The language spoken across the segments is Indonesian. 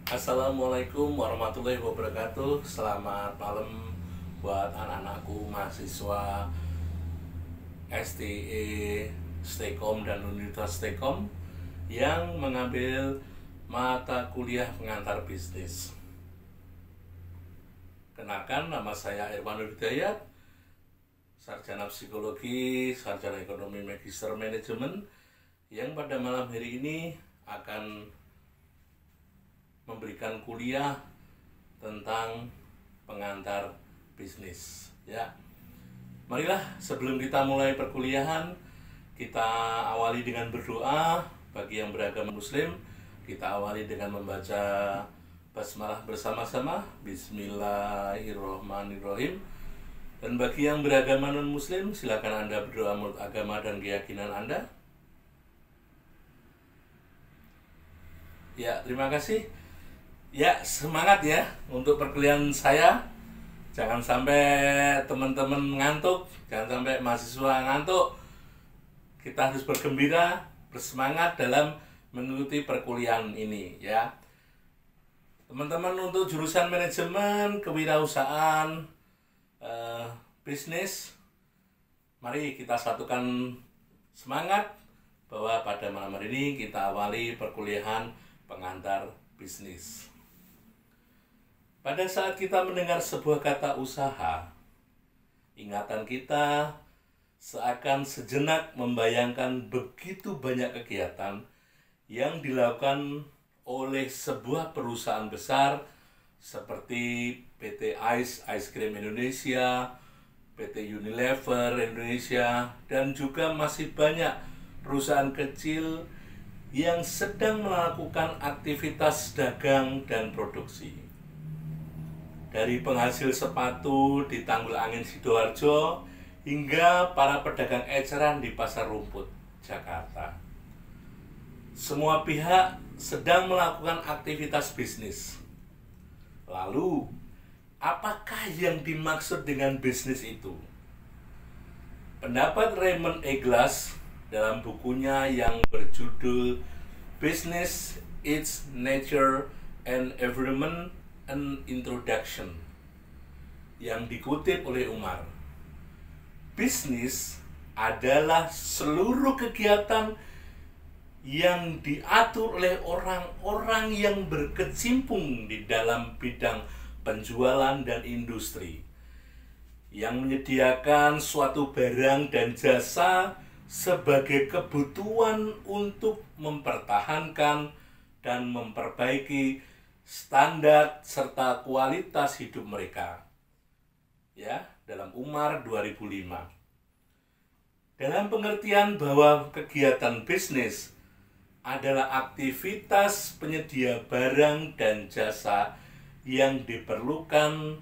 Assalamualaikum warahmatullahi wabarakatuh. Selamat malam buat anak-anakku mahasiswa STE, Stekom dan Universitas Stekom yang mengambil mata kuliah pengantar bisnis. Kenalkan, nama saya Irwanul Hidayat, sarjana psikologi, sarjana ekonomi, magister manajemen, yang pada malam hari ini akan memberikan kuliah tentang pengantar bisnis. Ya, marilah sebelum kita mulai perkuliahan, kita awali dengan berdoa. Bagi yang beragama Muslim, kita awali dengan membaca basmalah bersama-sama, Bismillahirrohmanirrohim. Dan bagi yang beragama non-Muslim, silakan Anda berdoa menurut agama dan keyakinan Anda. Ya, terima kasih. Ya, semangat ya untuk perkuliahan saya. Jangan sampai teman-teman ngantuk, jangan sampai mahasiswa ngantuk. Kita harus bergembira, bersemangat dalam mengikuti perkuliahan ini ya. Teman-teman, untuk jurusan manajemen, kewirausahaan, bisnis, mari kita satukan semangat bahwa pada malam hari ini kita awali perkuliahan pengantar bisnis. Pada saat kita mendengar sebuah kata usaha, ingatan kita seakan sejenak membayangkan begitu banyak kegiatan yang dilakukan oleh sebuah perusahaan besar seperti PT Ice Cream Indonesia, PT Unilever Indonesia, dan juga masih banyak perusahaan kecil yang sedang melakukan aktivitas dagang dan produksi. Dari penghasil sepatu di Tanggul Angin Sidoarjo hingga para pedagang eceran di Pasar Rumput, Jakarta. Semua pihak sedang melakukan aktivitas bisnis. Lalu, apakah yang dimaksud dengan bisnis itu? Pendapat Raymond E. Glass dalam bukunya yang berjudul Business, Its Nature and Environment, an Introduction, yang dikutip oleh Umar. Bisnis adalah seluruh kegiatan yang diatur oleh orang-orang yang berkecimpung di dalam bidang penjualan dan industri, yang menyediakan suatu barang dan jasa sebagai kebutuhan untuk mempertahankan dan memperbaiki standar serta kualitas hidup mereka. Ya, dalam Umar 2005. Dalam pengertian bahwa kegiatan bisnis adalah aktivitas penyedia barang dan jasa yang diperlukan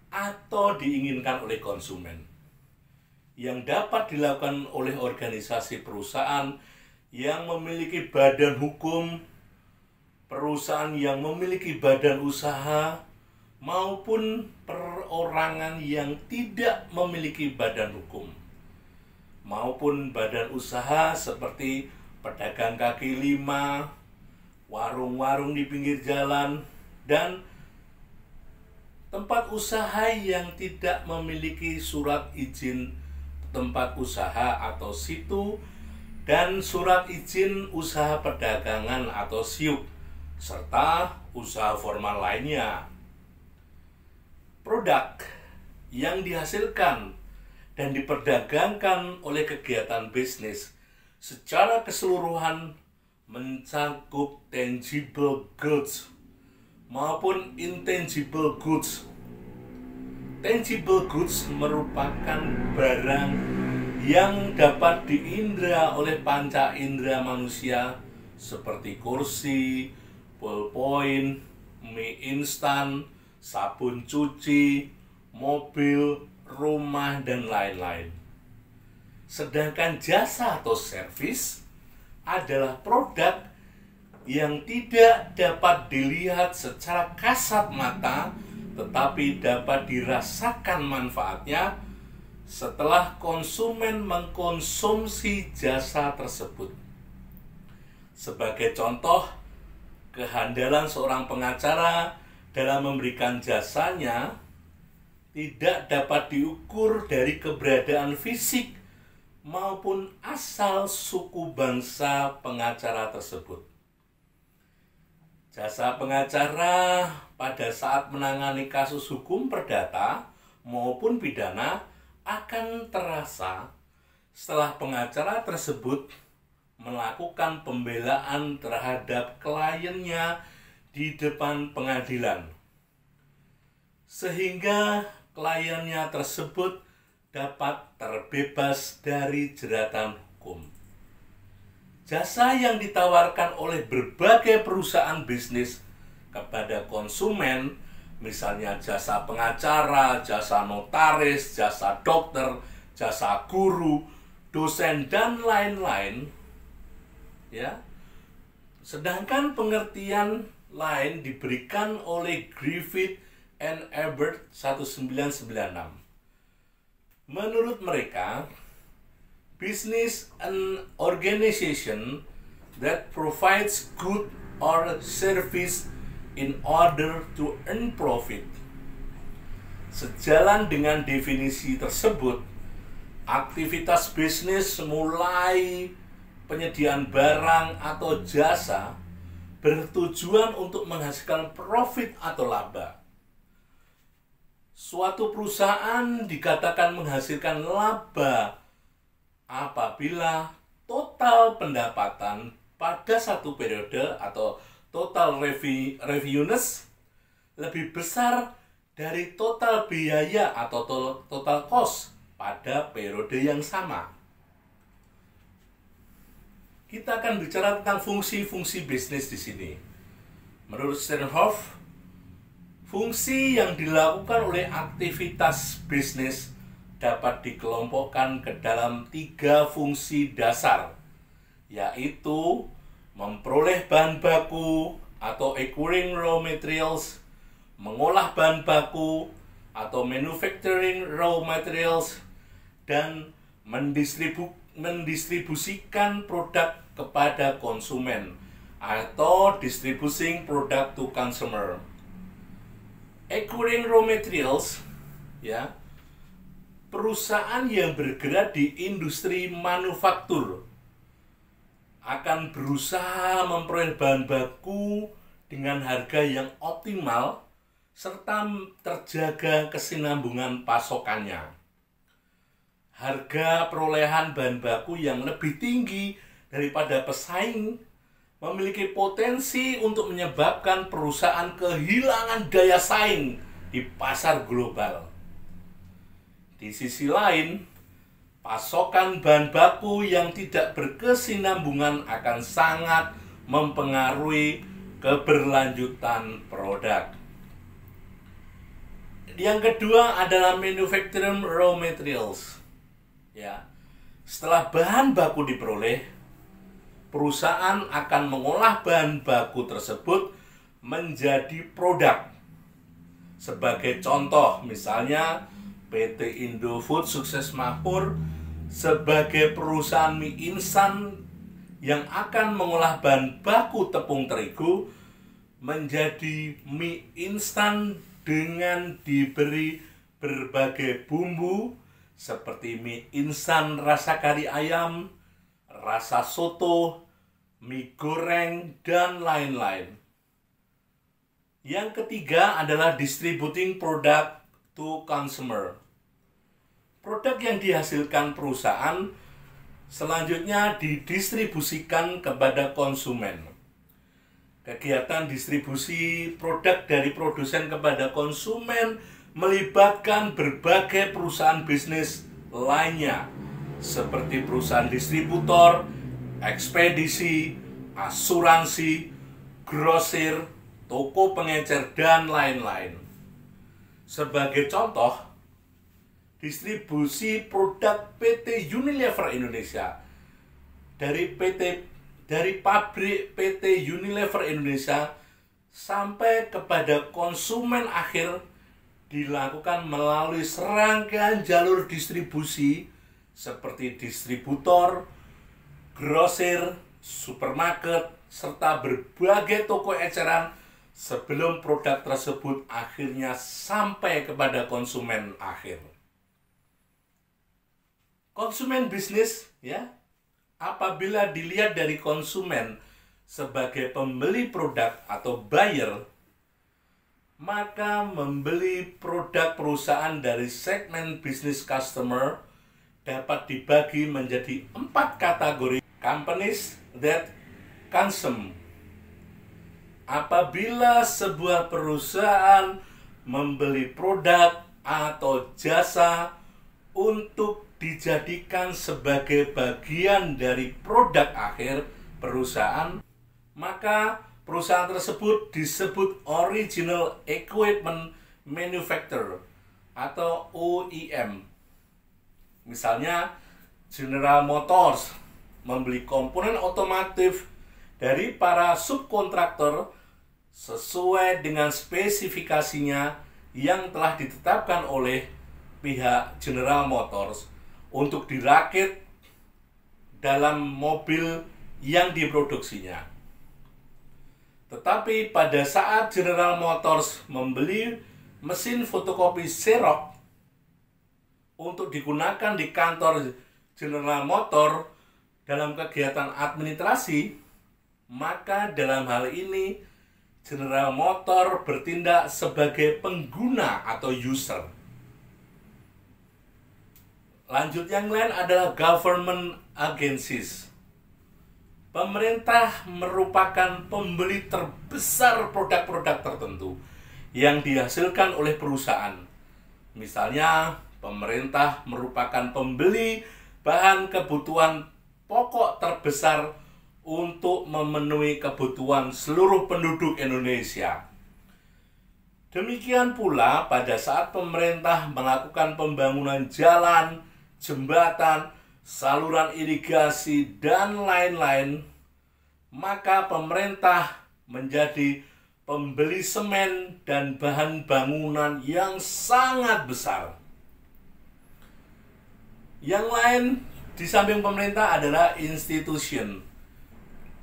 atau diinginkan oleh konsumen, yang dapat dilakukan oleh organisasi perusahaan yang memiliki badan hukum, perusahaan yang memiliki badan usaha, maupun perorangan yang tidak memiliki badan hukum, maupun badan usaha seperti pedagang kaki lima, warung-warung di pinggir jalan, dan tempat usaha yang tidak memiliki surat izin tempat usaha atau situ, dan surat izin usaha perdagangan atau SIUP, serta usaha formal lainnya. Produk yang dihasilkan dan diperdagangkan oleh kegiatan bisnis secara keseluruhan mencakup tangible goods maupun intangible goods. Tangible goods merupakan barang yang dapat diindra oleh panca indera manusia seperti kursi, ballpoint, mie instan, sabun cuci, mobil, rumah, dan lain-lain. Sedangkan jasa atau servis adalah produk yang tidak dapat dilihat secara kasat mata, tetapi dapat dirasakan manfaatnya setelah konsumen mengkonsumsi jasa tersebut. Sebagai contoh, kehandalan seorang pengacara dalam memberikan jasanya tidak dapat diukur dari keberadaan fisik maupun asal suku bangsa pengacara tersebut. Jasa pengacara pada saat menangani kasus hukum perdata maupun pidana akan terasa setelah pengacara tersebut melakukan pembelaan terhadap kliennya di depan pengadilan, sehingga kliennya tersebut dapat terbebas dari jeratan hukum. Jasa yang ditawarkan oleh berbagai perusahaan bisnis kepada konsumen, misalnya jasa pengacara, jasa notaris, jasa dokter, jasa guru, dosen, dan lain-lain, ya. Sedangkan pengertian lain diberikan oleh Griffith and Ebert 1996. Menurut mereka, business an organization that provides good or service in order to earn profit. Sejalan dengan definisi tersebut, aktivitas bisnis mulai penyediaan barang atau jasa bertujuan untuk menghasilkan profit atau laba. Suatu perusahaan dikatakan menghasilkan laba apabila total pendapatan pada satu periode atau total revenues lebih besar dari total biaya atau total cost pada periode yang sama. Kita akan bicara tentang fungsi-fungsi bisnis di sini. Menurut Sternhoff, fungsi yang dilakukan oleh aktivitas bisnis dapat dikelompokkan ke dalam 3 fungsi dasar, yaitu memperoleh bahan baku atau acquiring raw materials, mengolah bahan baku atau manufacturing raw materials, dan mendistribusikan produk kepada konsumen atau distributing product to consumer. Acquiring raw materials, ya, perusahaan yang bergerak di industri manufaktur akan berusaha memperoleh bahan baku dengan harga yang optimal serta terjaga kesinambungan pasokannya. Harga perolehan bahan baku yang lebih tinggi daripada pesaing memiliki potensi untuk menyebabkan perusahaan kehilangan daya saing di pasar global. Di sisi lain, pasokan bahan baku yang tidak berkesinambungan akan sangat mempengaruhi keberlanjutan produk. Yang kedua adalah manufacturing raw materials. Ya, setelah bahan baku diperoleh, perusahaan akan mengolah bahan baku tersebut menjadi produk. Sebagai contoh, misalnya PT Indofood Sukses Makmur sebagai perusahaan mie instan yang akan mengolah bahan baku tepung terigu menjadi mie instan dengan diberi berbagai bumbu seperti mie instan rasa kari ayam, rasa soto, mie goreng, dan lain-lain. Yang ketiga adalah distributing product to consumer. Produk yang dihasilkan perusahaan selanjutnya didistribusikan kepada konsumen. Kegiatan distribusi produk dari produsen kepada konsumen melibatkan berbagai perusahaan bisnis lainnya seperti perusahaan distributor, ekspedisi, asuransi, grosir, toko pengecer, dan lain-lain. Sebagai contoh, distribusi produk PT Unilever Indonesia dari pabrik PT Unilever Indonesia sampai kepada konsumen akhir dilakukan melalui serangkaian jalur distribusi seperti distributor, grosir, supermarket, serta berbagai toko eceran sebelum produk tersebut akhirnya sampai kepada konsumen akhir. Konsumen bisnis, ya, apabila dilihat dari konsumen sebagai pembeli produk atau buyer, maka membeli produk perusahaan dari segmen bisnis customer dapat dibagi menjadi 4 kategori. Companies that consume. Apabila sebuah perusahaan membeli produk atau jasa untuk dijadikan sebagai bagian dari produk akhir perusahaan, maka perusahaan tersebut disebut Original Equipment Manufacturer atau OEM. Misalnya General Motors membeli komponen otomotif dari para subkontraktor sesuai dengan spesifikasinya yang telah ditetapkan oleh pihak General Motors untuk dirakit dalam mobil yang diproduksinya. Tetapi pada saat General Motors membeli mesin fotokopi Xerox untuk digunakan di kantor General Motors dalam kegiatan administrasi, maka dalam hal ini General Motors bertindak sebagai pengguna atau user. Lanjut, yang lain adalah government agencies. Pemerintah merupakan pembeli terbesar produk-produk tertentu yang dihasilkan oleh perusahaan. Misalnya, pemerintah merupakan pembeli bahan kebutuhan pokok terbesar untuk memenuhi kebutuhan seluruh penduduk Indonesia. Demikian pula pada saat pemerintah melakukan pembangunan jalan, jembatan, saluran irigasi, dan lain-lain, maka pemerintah menjadi pembeli semen dan bahan bangunan yang sangat besar. Yang lain di samping pemerintah adalah institution.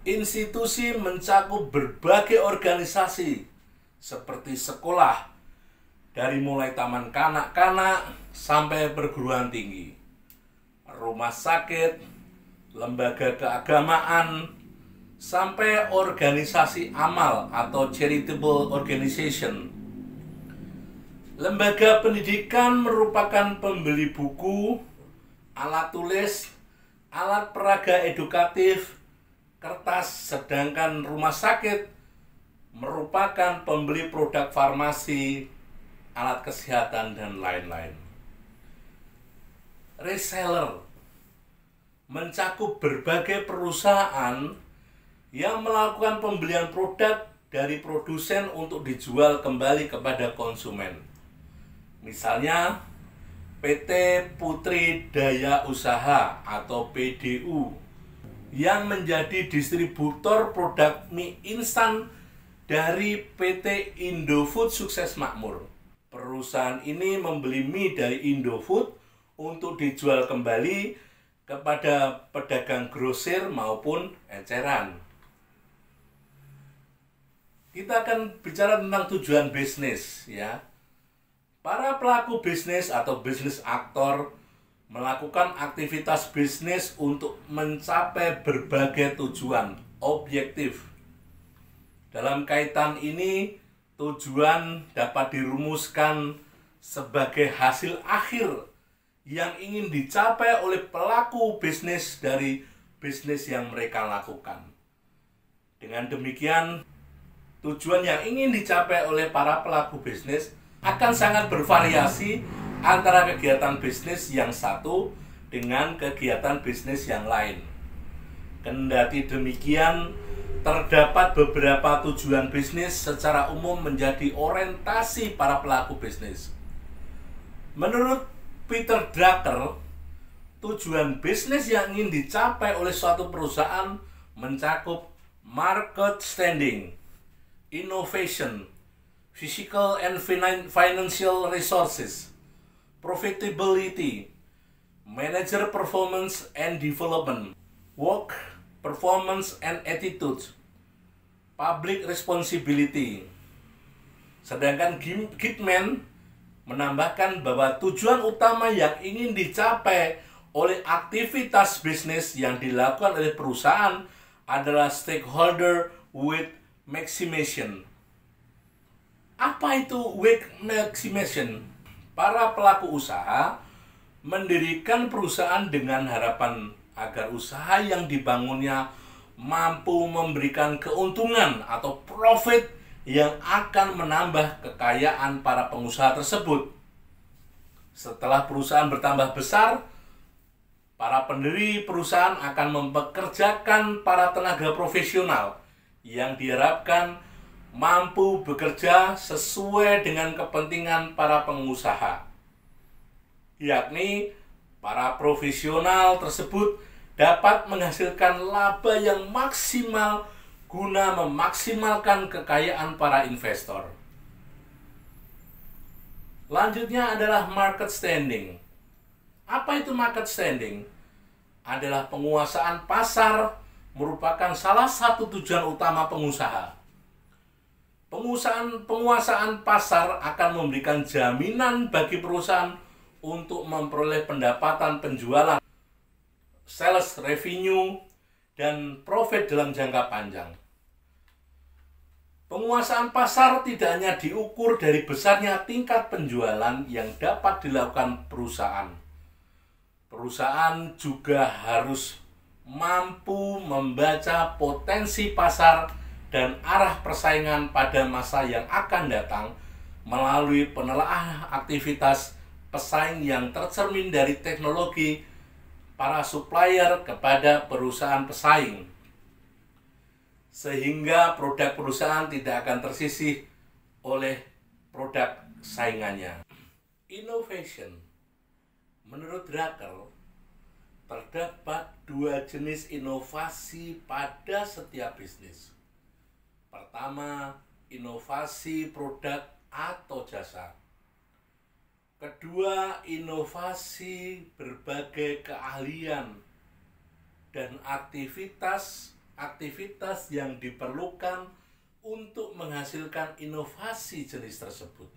Institusi mencakup berbagai organisasi seperti sekolah, dari mulai taman kanak-kanak sampai perguruan tinggi, rumah sakit, lembaga keagamaan, sampai organisasi amal atau charitable organization. Lembaga pendidikan merupakan pembeli buku, alat tulis, alat peraga edukatif, kertas, sedangkan rumah sakit merupakan pembeli produk farmasi, alat kesehatan, dan lain-lain. Reseller mencakup berbagai perusahaan yang melakukan pembelian produk dari produsen untuk dijual kembali kepada konsumen. Misalnya PT Putri Daya Usaha atau PDU yang menjadi distributor produk mie instan dari PT Indofood Sukses Makmur. Perusahaan ini membeli mie dari Indofood untuk dijual kembali kepada pedagang grosir maupun eceran. Kita akan bicara tentang tujuan bisnis, ya. Para pelaku bisnis atau bisnis aktor melakukan aktivitas bisnis untuk mencapai berbagai tujuan objektif. Dalam kaitan ini, tujuan dapat dirumuskan sebagai hasil akhir yang ingin dicapai oleh pelaku bisnis dari bisnis yang mereka lakukan. Dengan demikian, tujuan yang ingin dicapai oleh para pelaku bisnis akan sangat bervariasi antara kegiatan bisnis yang satu dengan kegiatan bisnis yang lain. Kendati demikian, terdapat beberapa tujuan bisnis secara umum menjadi orientasi para pelaku bisnis. Menurut Peter Drucker, tujuan bisnis yang ingin dicapai oleh suatu perusahaan mencakup market standing, innovation, physical and financial resources, profitability, manager performance and development, work performance and attitude, public responsibility. Sedangkan Gitman menambahkan bahwa tujuan utama yang ingin dicapai oleh aktivitas bisnis yang dilakukan oleh perusahaan adalah stakeholder with maximization. Apa itu with maximization? Para pelaku usaha mendirikan perusahaan dengan harapan agar usaha yang dibangunnya mampu memberikan keuntungan atau profit yang akan menambah kekayaan para pengusaha tersebut. Setelah perusahaan bertambah besar, para pendiri perusahaan akan mempekerjakan para tenaga profesional yang diharapkan mampu bekerja sesuai dengan kepentingan para pengusaha. Yakni, para profesional tersebut dapat menghasilkan laba yang maksimal guna memaksimalkan kekayaan para investor. Lanjutnya adalah market standing. Apa itu market standing? Adalah penguasaan pasar, merupakan salah satu tujuan utama pengusaha. Penguasaan pasar akan memberikan jaminan bagi perusahaan untuk memperoleh pendapatan penjualan, sales revenue, dan profit dalam jangka panjang. Penguasaan pasar tidak hanya diukur dari besarnya tingkat penjualan yang dapat dilakukan perusahaan. Perusahaan juga harus mampu membaca potensi pasar dan arah persaingan pada masa yang akan datang melalui penelaahan aktivitas pesaing yang tercermin dari teknologi para supplier kepada perusahaan pesaing, sehingga produk perusahaan tidak akan tersisih oleh produk saingannya. Innovation. Menurut Drucker, terdapat dua jenis inovasi pada setiap bisnis. Pertama, inovasi produk atau jasa. Kedua, inovasi berbagai keahlian dan aktivitas yang diperlukan untuk menghasilkan inovasi jenis tersebut.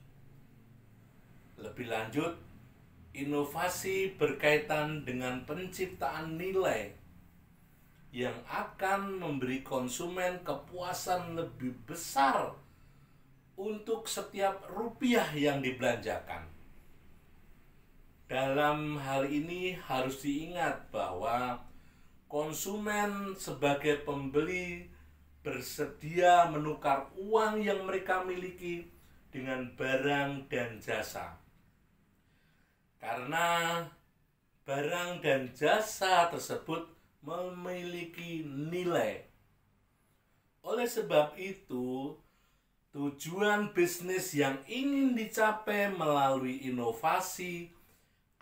Lebih lanjut, inovasi berkaitan dengan penciptaan nilai yang akan memberi konsumen kepuasan lebih besar untuk setiap rupiah yang dibelanjakan. Dalam hal ini harus diingat bahwa konsumen sebagai pembeli bersedia menukar uang yang mereka miliki dengan barang dan jasa. Karena barang dan jasa tersebut memiliki nilai. Oleh sebab itu, tujuan bisnis yang ingin dicapai melalui inovasi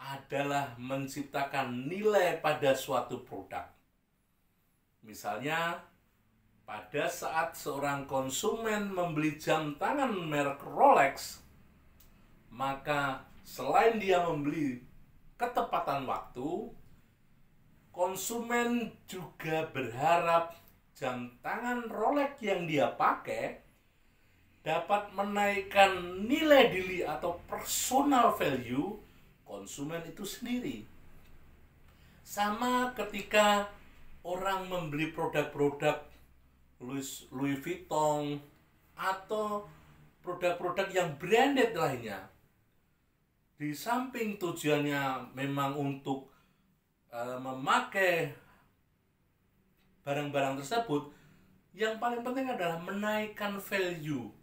adalah menciptakan nilai pada suatu produk. Misalnya, pada saat seorang konsumen membeli jam tangan merek Rolex, maka selain dia membeli ketepatan waktu, konsumen juga berharap jam tangan Rolex yang dia pakai dapat menaikkan nilai diri atau personal value konsumen itu sendiri. Sama ketika orang membeli produk-produk Louis Vuitton atau produk-produk yang branded lainnya. Di samping tujuannya memang untuk memakai barang-barang tersebut, yang paling penting adalah menaikkan value,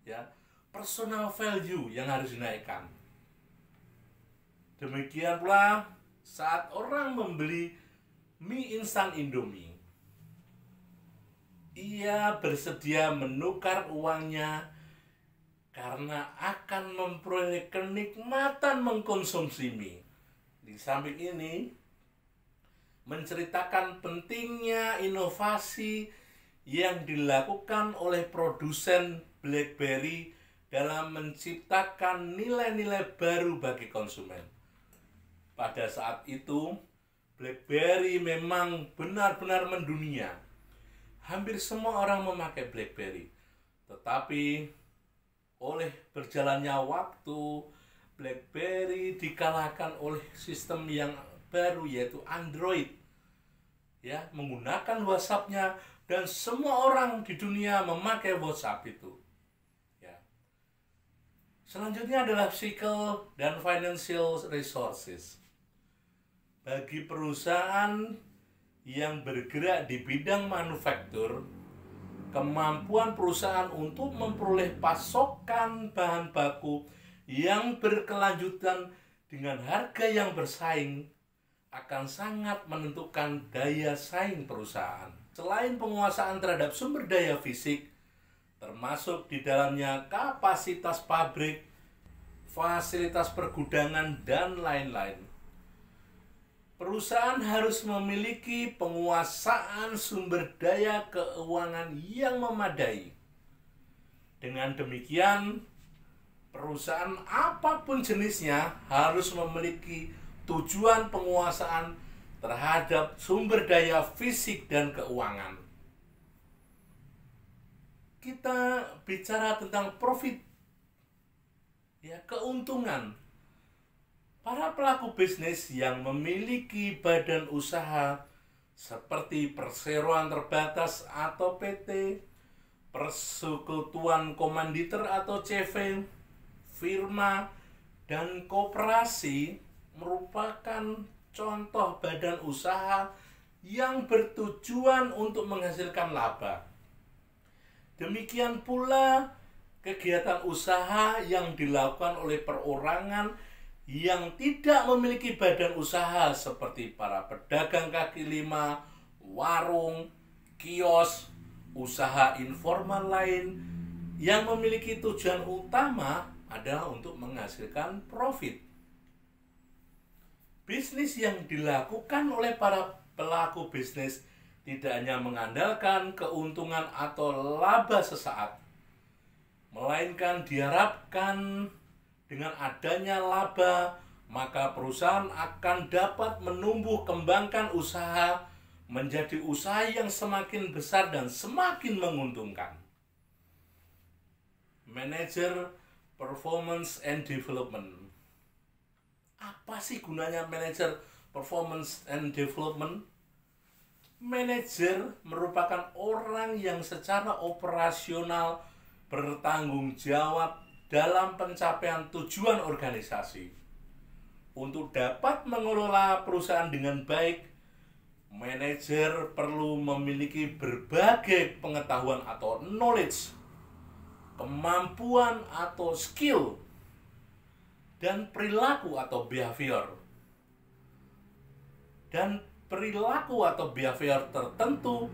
ya, personal value yang harus dinaikkan. Demikian pula saat orang membeli mie instan Indomie, ia bersedia menukar uangnya karena akan memperoleh kenikmatan mengkonsumsi mie. Di samping ini, menceritakan pentingnya inovasi yang dilakukan oleh produsen BlackBerry dalam menciptakan nilai-nilai baru bagi konsumen. Pada saat itu, BlackBerry memang benar-benar mendunia. hampir semua orang memakai BlackBerry. Tetapi oleh berjalannya waktu, BlackBerry dikalahkan oleh sistem yang baru, yaitu Android. Ya, menggunakan WhatsApp-nya, dan semua orang di dunia memakai WhatsApp itu. Ya. Selanjutnya adalah physical dan financial resources. Bagi perusahaan yang bergerak di bidang manufaktur, kemampuan perusahaan untuk memperoleh pasokan bahan baku yang berkelanjutan dengan harga yang bersaing akan sangat menentukan daya saing perusahaan. Selain penguasaan terhadap sumber daya fisik, termasuk di dalamnya kapasitas pabrik, fasilitas pergudangan, dan lain-lain, perusahaan harus memiliki penguasaan sumber daya keuangan yang memadai. Dengan demikian, perusahaan apapun jenisnya harus memiliki tujuan penguasaan terhadap sumber daya fisik dan keuangan. Kita bicara tentang profit, ya, keuntungan. Para pelaku bisnis yang memiliki badan usaha seperti perseroan terbatas atau PT, persekutuan komanditer atau CV, firma, dan koperasi merupakan contoh badan usaha yang bertujuan untuk menghasilkan laba. Demikian pula kegiatan usaha yang dilakukan oleh perorangan yang tidak memiliki badan usaha seperti para pedagang kaki lima, warung, kios, usaha informal lain yang memiliki tujuan utama adalah untuk menghasilkan profit. Bisnis yang dilakukan oleh para pelaku bisnis tidak hanya mengandalkan keuntungan atau laba sesaat, melainkan diharapkan dengan adanya laba, maka perusahaan akan dapat menumbuh kembangkan usaha menjadi usaha yang semakin besar dan semakin menguntungkan. Manager Performance and Development. Apa sih gunanya manager performance and development? Manajer merupakan orang yang secara operasional bertanggung jawab dalam pencapaian tujuan organisasi. Untuk dapat mengelola perusahaan dengan baik, manajer perlu memiliki berbagai pengetahuan atau knowledge, kemampuan atau skill, dan perilaku atau behavior. Dan perilaku atau behavior tertentu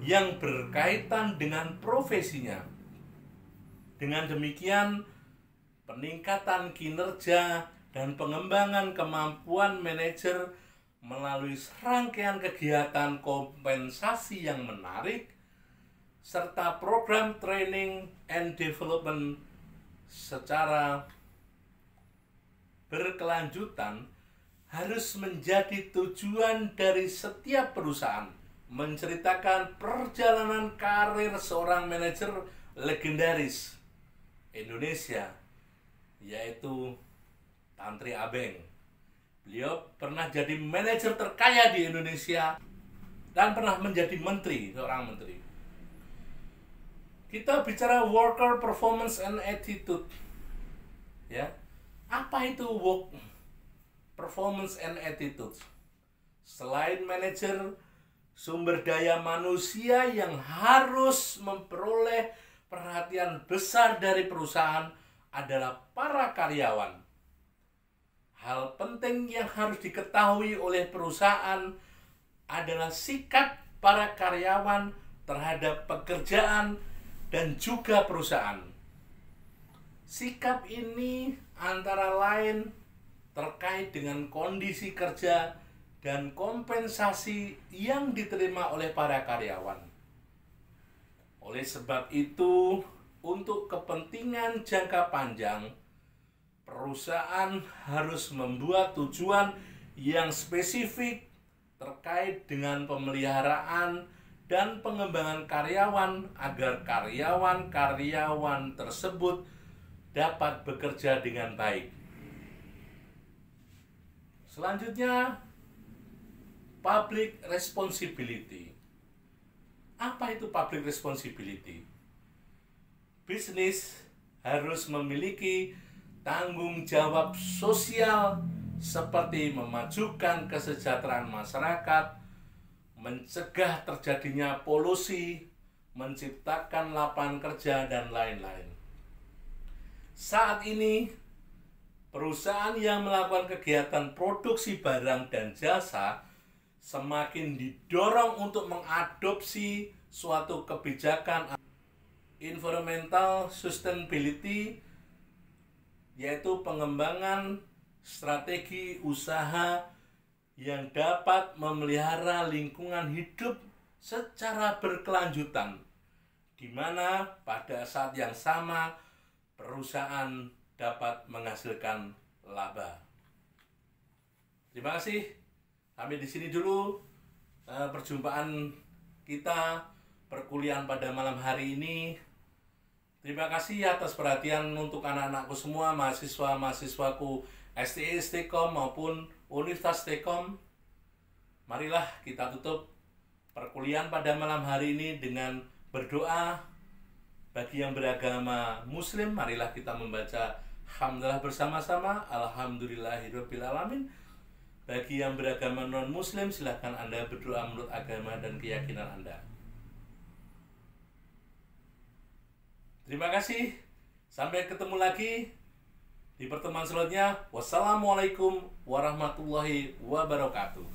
yang berkaitan dengan profesinya. Dengan demikian, peningkatan kinerja dan pengembangan kemampuan manajer melalui serangkaian kegiatan kompensasi yang menarik, serta program training and development secara berkelanjutan harus menjadi tujuan dari setiap perusahaan. Menceritakan perjalanan karir seorang manajer legendaris Indonesia, yaitu Tantri Abeng. Beliau pernah jadi manajer terkaya di Indonesia dan pernah menjadi menteri, seorang menteri. Kita bicara worker performance and attitude. Ya. Apa itu work performance and attitude? Selain manajer, sumber daya manusia yang harus memperoleh perhatian besar dari perusahaan adalah para karyawan. Hal penting yang harus diketahui oleh perusahaan adalah sikap para karyawan terhadap pekerjaan dan juga perusahaan. Sikap ini antara lain terkait dengan kondisi kerja dan kompensasi yang diterima oleh para karyawan. Oleh sebab itu, untuk kepentingan jangka panjang, perusahaan harus membuat tujuan yang spesifik terkait dengan pemeliharaan dan pengembangan karyawan agar karyawan-karyawan tersebut dapat bekerja dengan baik. Selanjutnya, public responsibility. Apa itu public responsibility? Bisnis harus memiliki tanggung jawab sosial seperti memajukan kesejahteraan masyarakat, mencegah terjadinya polusi, menciptakan lapangan kerja, dan lain-lain. Saat ini, perusahaan yang melakukan kegiatan produksi barang dan jasa semakin didorong untuk mengadopsi suatu kebijakan environmental sustainability, yaitu pengembangan strategi usaha yang dapat memelihara lingkungan hidup secara berkelanjutan, di mana pada saat yang sama perusahaan dapat menghasilkan laba. Terima kasih. Sampai di sini dulu perjumpaan kita, perkuliahan pada malam hari ini. Terima kasih atas perhatian untuk anak-anakku semua, mahasiswa-mahasiswaku STI Stekom maupun Universitas Stekom. Marilah kita tutup perkuliahan pada malam hari ini dengan berdoa. Bagi yang beragama Muslim, marilah kita membaca hamdalah bersama-sama, alhamdulillahirabbil alamin. Bagi yang beragama non-Muslim, silakan Anda berdoa menurut agama dan keyakinan Anda. Terima kasih. Sampai ketemu lagi di pertemuan selanjutnya. Wassalamualaikum warahmatullahi wabarakatuh.